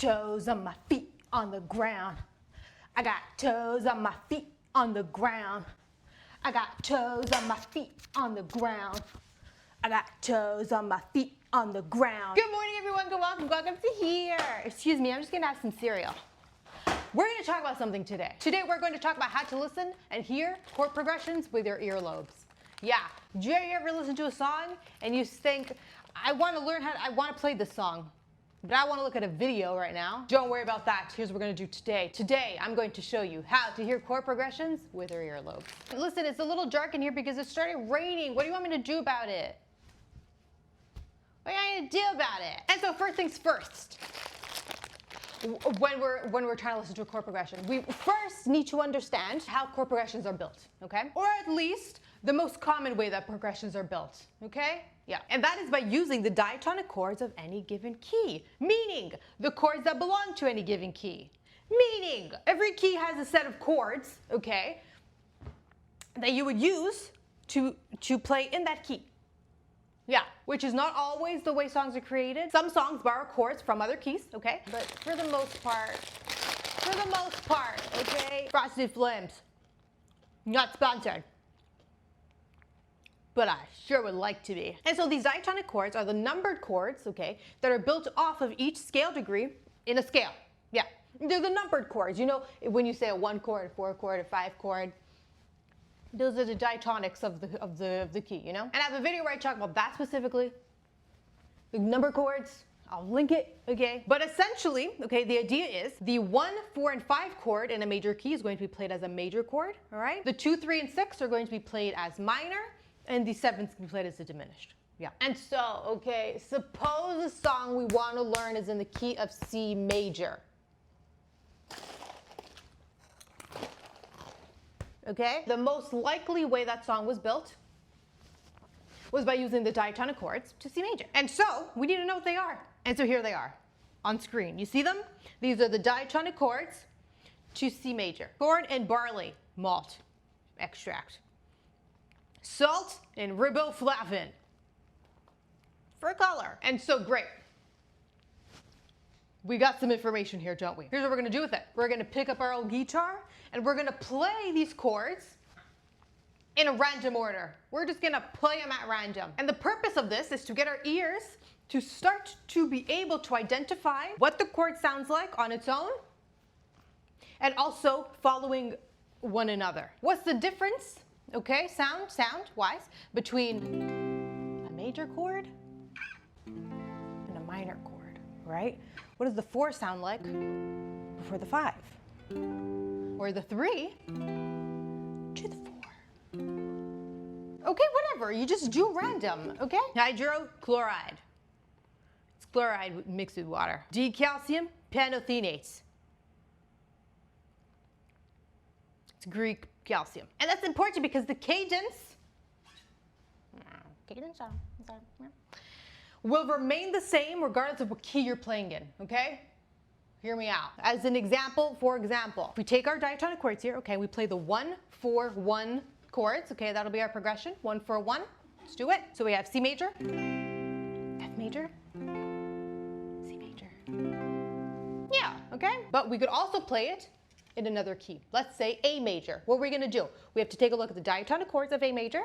toes on my feet on the ground. I got toes on my feet on the ground. I got toes on my feet on the ground. I got toes on my feet on the ground. Good morning, everyone. Welcome to here. Excuse me, I'm just gonna have some cereal. We're gonna talk about something today. Today we're going to talk about how to listen and hear chord progressions with your earlobes. Yeah, do you ever listen to a song and you think, I want to learn I want to play this song, but I want to look at a video right now? Don't worry about that. Here's what we're going to do today. Today, I'm going to show you how to hear chord progressions with your earlobes. Listen, it's a little dark in here because it started raining. What do you want me to do about it? What do you want me to do about it? And so first things first, when we're trying to listen to a chord progression, we first need to understand how chord progressions are built, okay? Or at least the most common way that progressions are built, okay? Yeah, and that is by using the diatonic chords of any given key, meaning the chords that belong to any given key. Meaning every key has a set of chords, okay, that you would use to play in that key. Yeah, which is not always the way songs are created. Some songs borrow chords from other keys, okay? But for the most part, okay? Frosted Flames, not sponsored, but I sure would like to be. And so these diatonic chords are the numbered chords, okay, that are built off of each scale degree in a scale. Yeah, they're the numbered chords. You know, when you say a 1 chord, a 4 chord, a 5 chord, those are the diatonics of the key, you know? And I have a video where I talk about that specifically, the number chords. I'll link it, okay? But essentially, okay, the idea is the 1, 4, and 5 chord in a major key is going to be played as a major chord, all right? The 2, 3, and 6 are going to be played as minor, and the 7th can be played as a diminished. Yeah. And so, okay, suppose a song we want to learn is in the key of C major. Okay? The most likely way that song was built was by using the diatonic chords to C major. And so, we need to know what they are. And so here they are on screen. You see them? These are the diatonic chords to C major. Corn and barley, malt extract. Salt and riboflavin for color. And so great. We got some information here, don't we? Here's what we're gonna do with it. We're gonna pick up our old guitar and we're gonna play these chords in a random order. We're just gonna play them at random. And the purpose of this is to get our ears to start to be able to identify what the chord sounds like on its own and also following one another. What's the difference? Okay, sound-wise, between a major chord and a minor chord, right? What does the 4 sound like before the 5? Or the 3 to the 4? Okay, whatever, you just do random, okay? Hydrochloride. It's chloride mixed with water. Decalcium panothenates. It's Greek calcium. And that's important because the cadence will remain the same regardless of what key you're playing in, okay? Hear me out. As an example, for example, if we take our diatonic chords here, okay, we play the 1, 4, 1 chords, okay, that'll be our progression, 1, 4, 1. Let's do it. So we have C major, F major, C major. Yeah, okay? But we could also play it in another key. Let's say A major. What are we gonna do? We have to take a look at the diatonic chords of A major.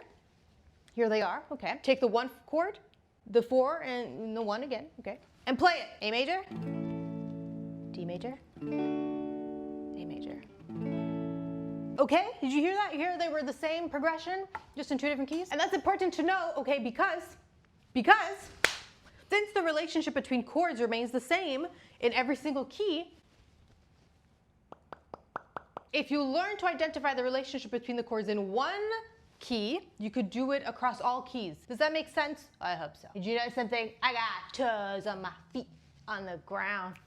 Here they are, okay. Take the 1 chord, the 4, and the 1 again, okay. And play it. A major, D major, A major. Okay, did you hear that? Here they were the same progression, just in 2 different keys. And that's important to know, okay, because since the relationship between chords remains the same in every single key, if you learn to identify the relationship between the chords in one key, you could do it across all keys. Does that make sense? I hope so. Did you know something? I got toes on my feet on the ground.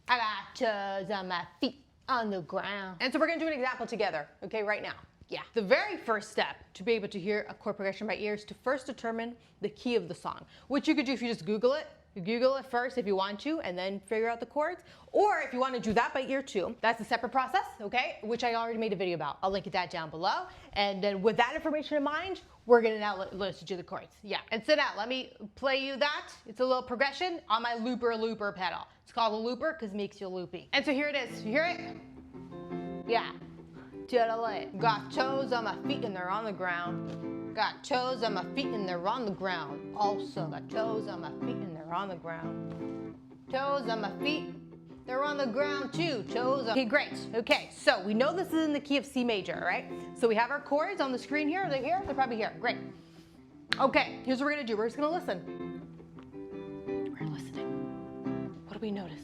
I got toes on my feet on the ground. And so we're gonna do an example together, okay, right now. Yeah. The very first step to be able to hear a chord progression by ear is to first determine the key of the song, which you could do if you just Google it. Google it first if you want to, and then figure out the chords. Or if you want to do that by ear too, that's a separate process, okay? Which I already made a video about. I'll link that down below. And then with that information in mind, we're gonna now listen to the chords. Yeah, and so now let me play you that. It's a little progression on my looper pedal. It's called a looper because it makes you loopy. And so here it is, you hear it? Yeah, totally. Got toes on my feet and they're on the ground. Got toes on my feet and they're on the ground. Also got toes on my feet and they're on the ground. Toes on my feet, they're on the ground too. Toes on. Okay, great. Okay, so we know this is in the key of C major, right? So we have our chords on the screen here. Are they here? They're probably here. Great. Okay, here's what we're gonna do. We're just gonna listen. We're listening. What do we notice?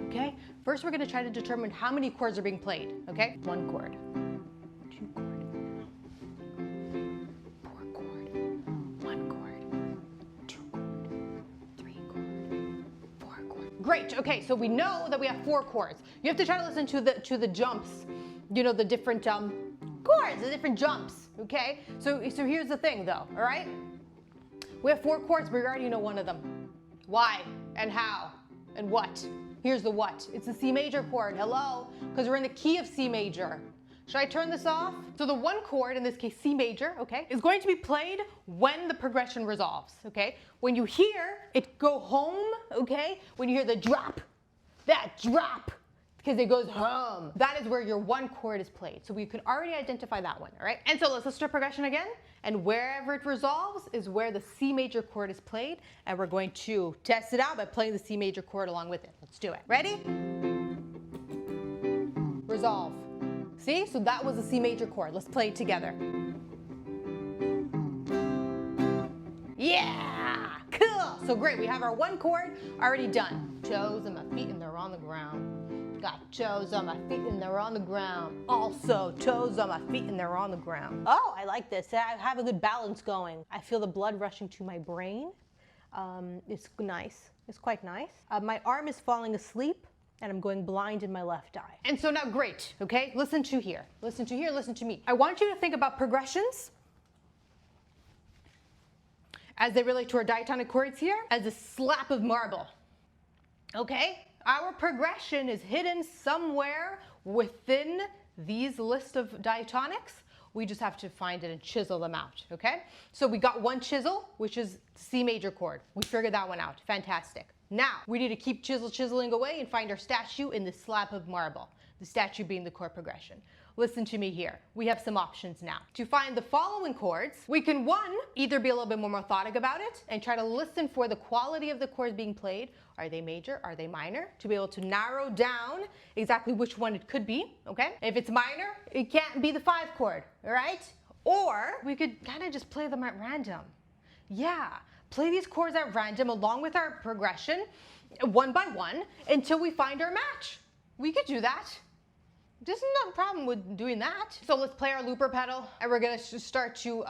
Okay, first we're gonna try to determine how many chords are being played. Okay, 1 chord, 2 chord, 4 chord, 1 chord, 2 chord, 3 chord, 4 chord. Great. Okay, so we know that we have 4 chords. You have to try to listen to the jumps. You know, the different chords, the different jumps. Okay, so here's the thing, though. All right, we have 4 chords, but we already know one of them. Why and how and what? Here's the what. It's the C major chord. Hello, because we're in the key of C major. Should I turn this off? So the 1 chord, in this case C major, okay, is going to be played when the progression resolves, okay? When you hear it go home, okay? When you hear the drop, that drop, because it goes home. That is where your 1 chord is played. So we can already identify that one, all right? And so let's listen to progression again. And wherever it resolves is where the C major chord is played. And we're going to test it out by playing the C major chord along with it. Let's do it. Ready? Resolve. See? So that was the C major chord. Let's play it together. Yeah! Cool! So great. We have our 1 chord already done. Toes on my feet and they're on the ground. Got toes on my feet and they're on the ground. Also, toes on my feet and they're on the ground. Oh, I like this. I have a good balance going. I feel the blood rushing to my brain. It's nice. It's quite nice. My arm is falling asleep and I'm going blind in my left eye. And so now, great, okay? Listen to here. Listen to here, listen to me. I want you to think about progressions as they relate to our diatonic chords here as a slap of marble, okay? Our progression is hidden somewhere within these list of diatonics. We just have to find it and chisel them out, okay? So we got 1 chisel, which is C major chord. We figured that one out. Fantastic. Now, we need to keep chiseling away and find our statue in the slab of marble, the statue being the chord progression. Listen to me here. We have some options now. To find the following chords, we can, 1, either be a little bit more methodic about it and try to listen for the quality of the chords being played. Are they major? Are they minor? To be able to narrow down exactly which one it could be, okay? If it's minor, it can't be the 5 chord, all right? Or we could kind of just play them at random. Yeah, play these chords at random along with our progression, 1 by 1, until we find our match. We could do that. There's no problem with doing that. So let's play our looper pedal and we're gonna start to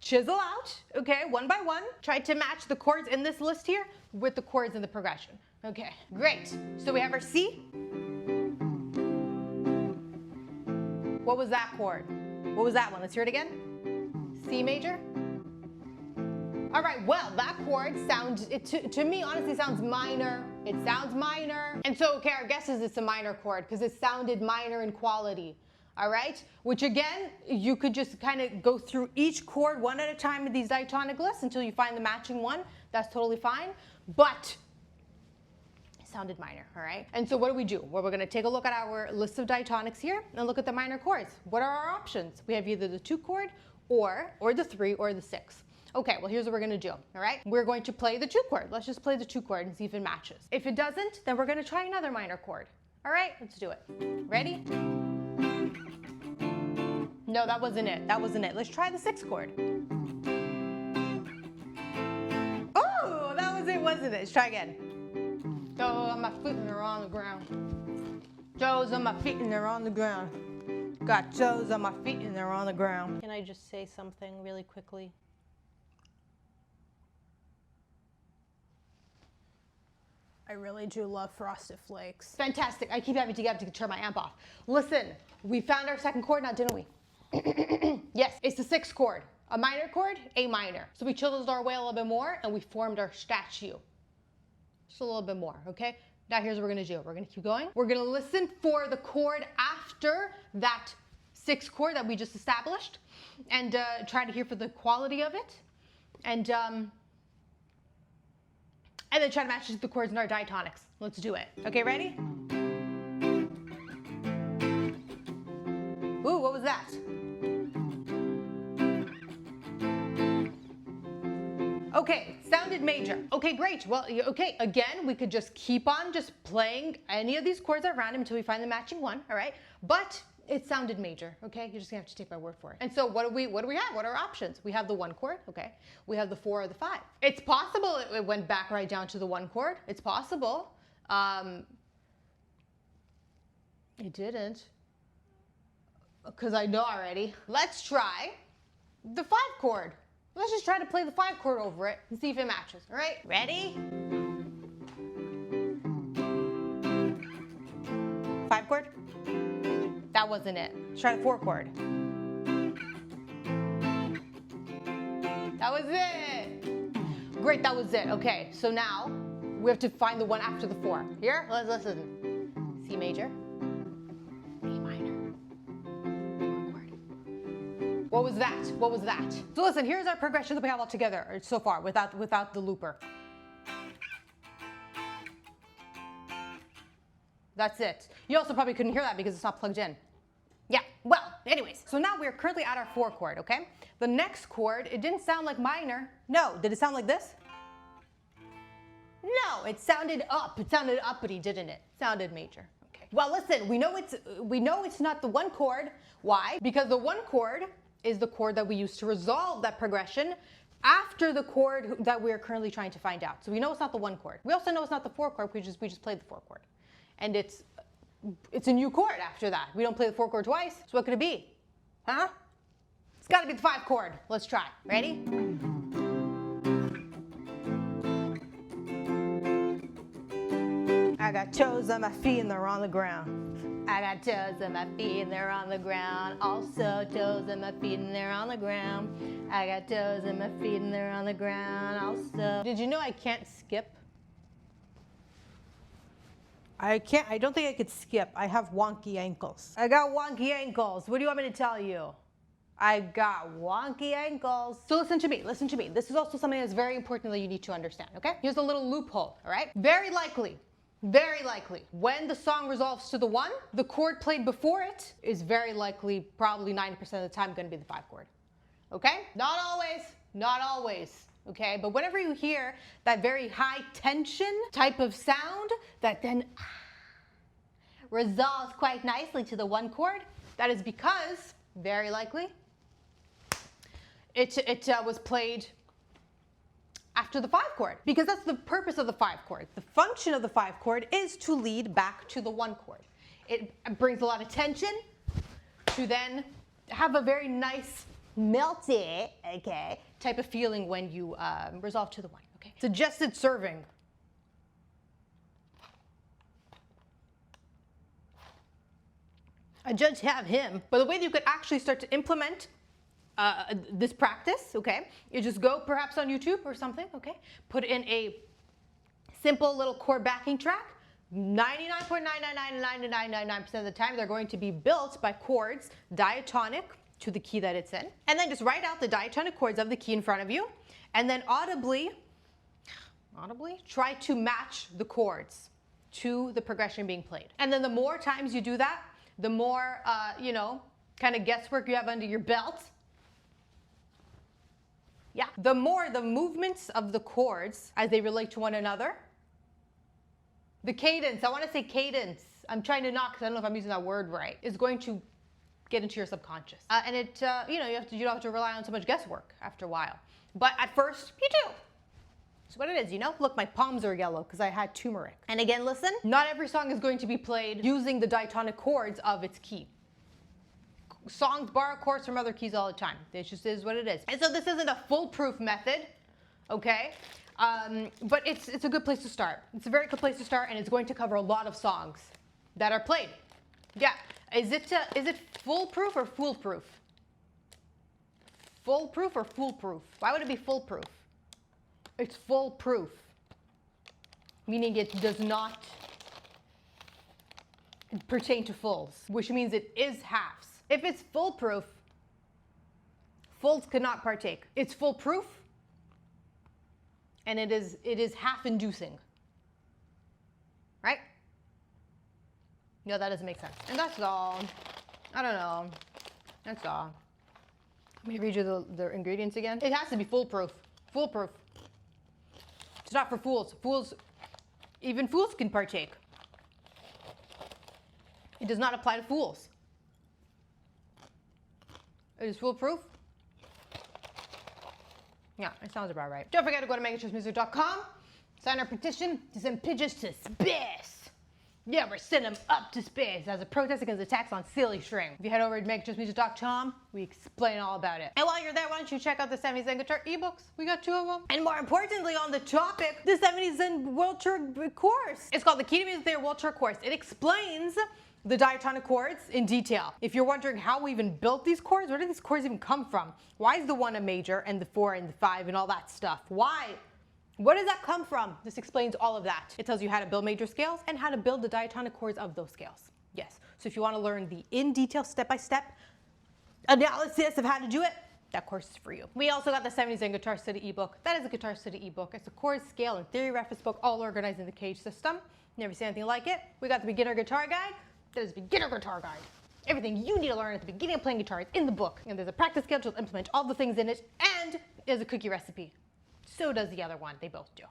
chisel out, okay, 1 by 1. Try to match the chords in this list here with the chords in the progression. Okay, great. So we have our C. What was that chord? What was that one? Let's hear it again. C major. All right, well, that chord sounds, to me, honestly, sounds minor. It sounds minor. And so, okay, our guess is it's a minor chord because it sounded minor in quality, all right? Which again, you could just kind of go through each chord one at a time in these diatonic lists until you find the matching one. That's totally fine, but it sounded minor, all right? And so what do? Well, we're gonna take a look at our list of diatonics here and look at the minor chords. What are our options? We have either the 2 chord or the 3 or the 6. Okay, well, here's what we're gonna do, all right? We're going to play the 2 chord. Let's just play the 2 chord and see if it matches. If it doesn't, then we're gonna try another minor chord. All right, let's do it. Ready? No, that wasn't it. That wasn't it. Let's try the 6 chord. Oh, that was it, wasn't it? Let's try again. Toes on my feet and they're on the ground. Toes on my feet and they're on the ground. Got toes on my feet and they're on the ground. Can I just say something really quickly? I really do love Frosted Flakes. Fantastic. I keep having to get up to turn my amp off. Listen, we found our 2nd chord now, didn't we? Yes, it's the 6th chord. A minor chord, A minor. So we chiseled our way a little bit more and we formed our statue. Just a little bit more, okay? Now here's what we're gonna do. We're gonna keep going. We're gonna listen for the chord after that 6th chord that we just established and try to hear for the quality of it. And then try to match it to the chords in our diatonics. Let's do it. Okay, ready? Ooh, what was that? Okay, sounded major. Okay, great. Well, okay, again, we could just keep on just playing any of these chords at random until we find the matching one, all right? But it sounded major, okay? You're just gonna have to take my word for it. And so what do we have? What are our options? We have the 1 chord, okay? We have the 4 or the 5. It's possible it went back right down to the 1 chord. It's possible. It didn't, because I know already. Let's try the 5 chord. Let's just try to play the 5 chord over it and see if it matches, all right? Ready? 5 chord? That wasn't it. Let's try the 4 chord. That was it. Great, that was it. Okay, so now we have to find the one after the 4. Here, let's listen. C major, A minor, 4 chord. What was that? What was that? So listen, here's our progression that we have all together so far without the looper. That's it. You also probably couldn't hear that because it's not plugged in. Yeah, well, anyways. So now we're currently at our 4 chord, okay? The next chord, it didn't sound like minor. No, did it sound like this? No, it sounded up. It sounded uppity, didn't it? Sounded major. Okay. Well, listen, we know it's not the 1 chord. Why? Because the 1 chord is the chord that we use to resolve that progression after the chord that we're currently trying to find out. So we know it's not the 1 chord. We also know it's not the 4 chord. We just played the 4 chord. And it's a new chord after that. We don't play the 4 chord twice. So what could it be? Huh? It's got to be the 5 chord. Let's try. Ready? I got toes on my feet and they're on the ground. I got toes on my feet and they're on the ground. Also toes on my feet and they're on the ground. I got toes on my feet and they're on the ground. Also. Did you know I can't skip? I don't think I could skip. I have wonky ankles. I got wonky ankles. What do you want me to tell you? I got wonky ankles. So listen to me, listen to me. This is also something that's very important that you need to understand, okay? Here's a little loophole, all right? Very likely, when the song resolves to the 1, the chord played before it is very likely, probably 90% of the time, gonna be the 5 chord, okay? Not always. Okay, but whenever you hear that very high tension type of sound that then resolves quite nicely to the 1 chord, that is because, very likely, it was played after the 5 chord, because that's the purpose of the 5 chord. The function of the 5 chord is to lead back to the 1 chord. It brings a lot of tension to then have a very nice melty, okay, type of feeling when you resolve to the 1, okay? Suggested serving. I just have him. But the way that you could actually start to implement this practice, okay, you just go perhaps on YouTube or something, okay, put in a simple little chord backing track. 99.9999999% of the time, they're going to be built by chords diatonic to the key that it's in, and then just write out the diatonic chords of the key in front of you, and then audibly try to match the chords to the progression being played. And then the more times you do that, the more kind of guesswork you have under your belt. Yeah, the more the movements of the chords as they relate to one another. The cadence, I want to say cadence. I'm trying to not, because I don't know if I'm using that word right, is going to get into your subconscious. And it, you don't have to rely on so much guesswork after a while. But at first, you do. That's what it is, you know? Look, my palms are yellow because I had turmeric. And again, listen, not every song is going to be played using the diatonic chords of its key. Songs borrow chords from other keys all the time. It just is what it is. And so this isn't a foolproof method, okay? But it's a good place to start. It's a very good place to start, and it's going to cover a lot of songs that are played. Yeah. Is it foolproof or foolproof? Foolproof or foolproof? Why would it be foolproof? It's foolproof. meaning it does not pertain to fulls, which means it is halves. If it's foolproof, fulls cannot partake. It's foolproof, and it is half-inducing, right? No, that doesn't make sense. And that's all. I don't know. That's all. Let me read you the ingredients again. It has to be foolproof. Foolproof. It's not for fools. Fools, even fools can partake. It does not apply to fools. It is foolproof. Yeah, it sounds about right. Don't forget to go to meganchurchmusic.com. Sign our petition to send pigeons to space. Yeah, we're sending them up to space as a protest against attacks on silly string. If you head over to meganchurchmusic.com, we explain all about it. And while you're there, why don't you check out the 70s Zen Guitar ebooks? We got 2 of them. And more importantly on the topic, the 70s Zen World Tour course. It's called the Key to Music Theory World Tour course. It explains the diatonic chords in detail. If you're wondering how we even built these chords, where did these chords even come from? Why is the 1 a major and the 4 and the 5 and all that stuff? Why? Where does that come from? This explains all of that. It tells you how to build major scales and how to build the diatonic chords of those scales. Yes. So if you want to learn the in detail, step-by-step analysis of how to do it, that course is for you. We also got the 70s Zen Guitar Study ebook. That is a guitar study ebook. It's a chord, scale, and theory reference book, all organized in the Cage system. Never seen anything like it. We got the beginner guitar guide. That is a beginner guitar guide. Everything you need to learn at the beginning of playing guitar is in the book. And there's a practice schedule to implement all the things in it, and there's a cookie recipe. So does the other one. They both do.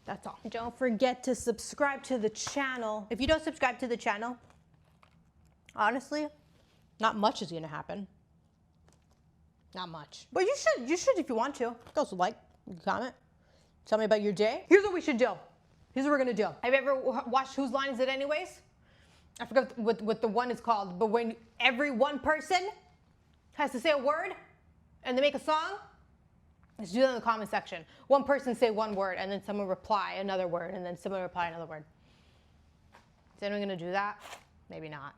That's all. Don't forget to subscribe to the channel. If you don't subscribe to the channel, honestly, not much is going to happen. Not much. But you should if you want to. Go like, comment, tell me about your day. Here's what we should do. Here's what we're going to do. Have you ever watched Whose Line Is It Anyways? I forgot what the one is called, but when every one person has to say a word and they make a song, let's do that in the comment section. One person say one word, and then someone reply another word, and then someone reply another word. Is anyone going to do that? Maybe not.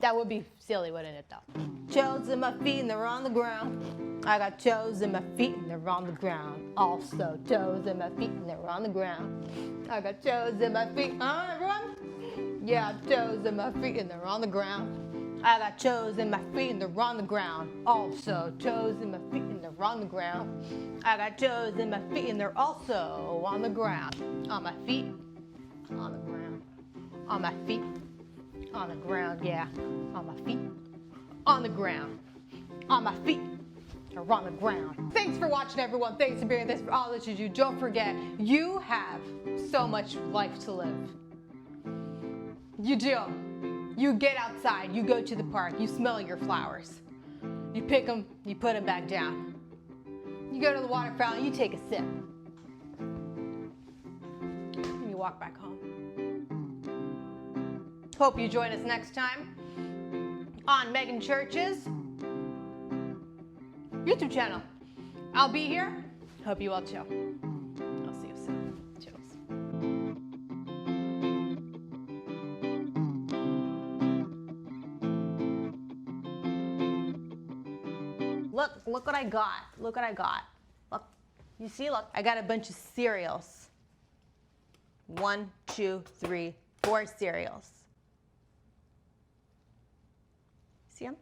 That would be silly, wouldn't it, though? Toes in my feet and they're on the ground. I got toes in my feet and they're on the ground. Also, toes in my feet and they're on the ground. I got toes in my feet. Everyone? Yeah, toes in my feet and they're on the ground. I got toes in my feet and they're on the ground. Also, toes in my feet and they're on the ground. I got toes in my feet and they're also on the ground. On my feet, on the ground. On my feet, on the ground, yeah. On my feet, on the ground. On my feet, or on the ground. Thanks for watching, everyone. Thanks for being there. Thanks for all that you do. Don't forget, you have so much life to live. You do. You get outside, you go to the park, you smell your flowers. You pick them, you put them back down. You go to the water fountain, you take a sip. And you walk back home. Hope you join us next time on Megan Church's YouTube channel. I'll be here. Hope you all too. I'll see you soon. Cheers. Look what I got. Look what I got. Look. You see? Look. I got a bunch of cereals. 1, 2, 3, 4 cereals. See them?